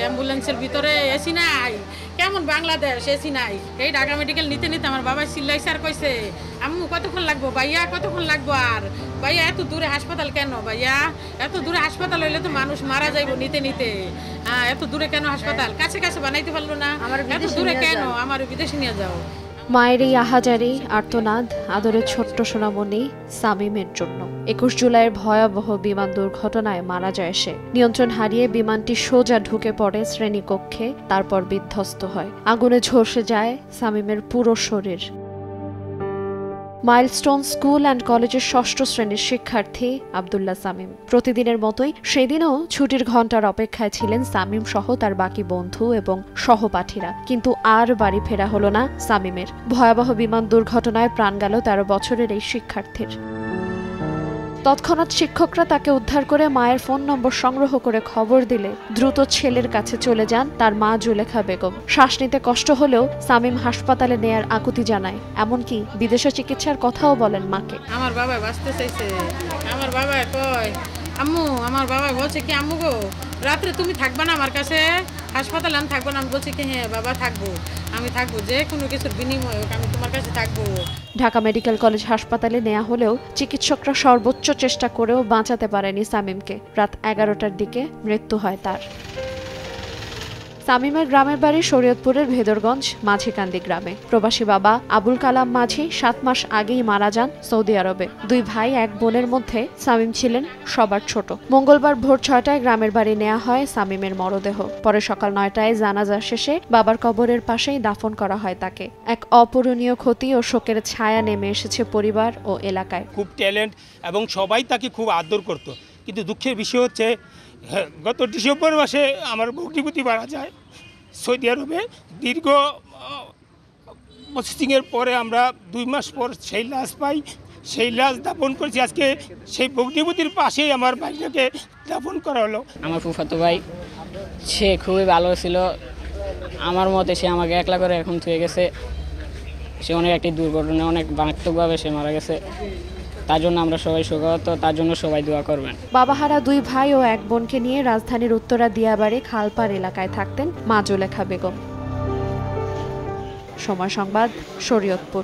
অ্যাম্বুলেন্সের ভিতরে এসি নাই, কেমন বাংলাদেশ এসি নাই। এই ঢাকা মেডিকেল নিতে নিতে আমার বাবা চিল্লাইছে আর কইছে, আম্মু কতক্ষণ লাগবো ভাইয়া, কতক্ষণ লাগবো, আর ভাইয়া এত দূরে হাসপাতাল কেন, ভাইয়া এত দূরে হাসপাতাল হইলে তো মানুষ মারা যাইব নিতে নিতে, এত দূরে কেন হাসপাতাল, কাছে কাছে বানাইতে পারলো না, এত দূরে কেন, আমার বিদেশে নিয়ে যাও। মায়ের এই আহাজারি আর্তনাদ আদরের ছোট্ট সোনামণি সামিমের জন্য। 21 জুলাইয়ের ভয়াবহ বিমান দুর্ঘটনায় মারা যায় সে। নিয়ন্ত্রণ হারিয়ে বিমানটি সোজা ঢুকে পড়ে শ্রেণীকক্ষে, তারপর বিধ্বস্ত হয়। আগুনে ঝলসে যায় সামিমের পুরো শরীর। মাইলস্টোন স্কুল অ্যান্ড কলেজের 6ষ্ঠ শ্রেণীর শিক্ষার্থী আব্দুল্লাহ সামিম। প্রতিদিনের মতোই সেদিনও ছুটির ঘন্টার অপেক্ষায় ছিলেন সামিম সহ তার বাকি বন্ধু এবং সহপাঠীরা, কিন্তু আর বাড়ি ফেরা হলো না সামিমের। ভয়াবহ বিমান দুর্ঘটনায় প্রাণ গেল 13 বছরের এই শিক্ষার্থীর। তৎক্ষণাৎ শিক্ষকরা তাকে উদ্ধার করে মায়ের ফোন নম্বর সংগ্রহ করে খবর দিলে দ্রুত ছেলের কাছে চলে যান তার মা জুলেখা বেগম। শ্বাস নিতে কষ্ট হলেও সামিম হাসপাতালে নেয়ার আকুতি জানায়, এমনকি বিদেশে চিকিৎসার কথাও বলেন মাকে। আমার বাবা বাঁচতে চাইছে, আমার বাবা কয় আম্মু, আমার বাবা বলছে কি আম্মু গো রাত্রে তুমি থাকবা না আমার কাছে, হাসপাতালে আমি থাকবো না। আমি বলছি কি হ্যাঁ বাবা থাকবো, আমি থাকবো, যে কোনো কিছুর বিনিময়ে আমি তোমার কাছে থাকবো। ঢাকা মেডিকেল কলেজ হাসপাতালে নেওয়া হলেও চিকিৎসকরা সর্বোচ্চ চেষ্টা করেও বাঁচাতে পারেনি সামিমকে। রাত 11টার দিকে মৃত্যু হয় তার। সামিমের গ্রামের বাড়ি শরীয়তপুরের ভেদরগঞ্জ মাঝিকান্দি গ্রামে। প্রবাসী বাবা আবুল কালাম মাঝি 7 মাস আগেই মারা যান সৌদি আরবে। 2 ভাই 1 বোনের মধ্যে সামিম ছিলেন সবার ছোট। মঙ্গলবার ভোর 6টায় গ্রামের বাড়ি নেওয়া হয় সামিমের মরদেহ। পরে সকাল 9টায় জানাজা শেষে বাবার কবরের পাশেই দাফন করা হয় তাকে। এক অপূরণীয় ক্ষতি ও শোকের ছায়া নেমে এসেছে পরিবার ও এলাকায়। খুব ট্যালেন্ট এবং সবাই তাকে খুব আদর করত, কিন্তু দুঃখের বিষয় হচ্ছে গত ডিসেম্বর মাসে আমার ভগ্নিপতি মারা যায় সৌদি আরবে। দীর্ঘ প্রসেসিংয়ের পরে আমরা 2 মাস পর সেই লাশ পাই। সেই লাশ দাফন করেছি আজকে সেই ভগ্নিপতির পাশেই আমার ভাইটাকে দাফন করা হলো। আমার ফুফাতো ভাই, সে খুবই ভালো ছিল আমার মতে। সে আমাকে একলা করে এখন থুয়ে গেছে। সে অনেক একটি দুর্ঘটনায় অনেক মারাত্মকভাবে সে মারা গেছে। তার জন্য আমরা সবাই শোকাহত, তার জন্য সবাই দোয়া করবেন। বাবাহারা 2 ভাই ও 1 বোনকে নিয়ে রাজধানীর উত্তরা দিয়াবাড়ি খালপাড় এলাকায় থাকতেন মা জুলেখা বেগম। সময় সংবাদ, শরীয়তপুর।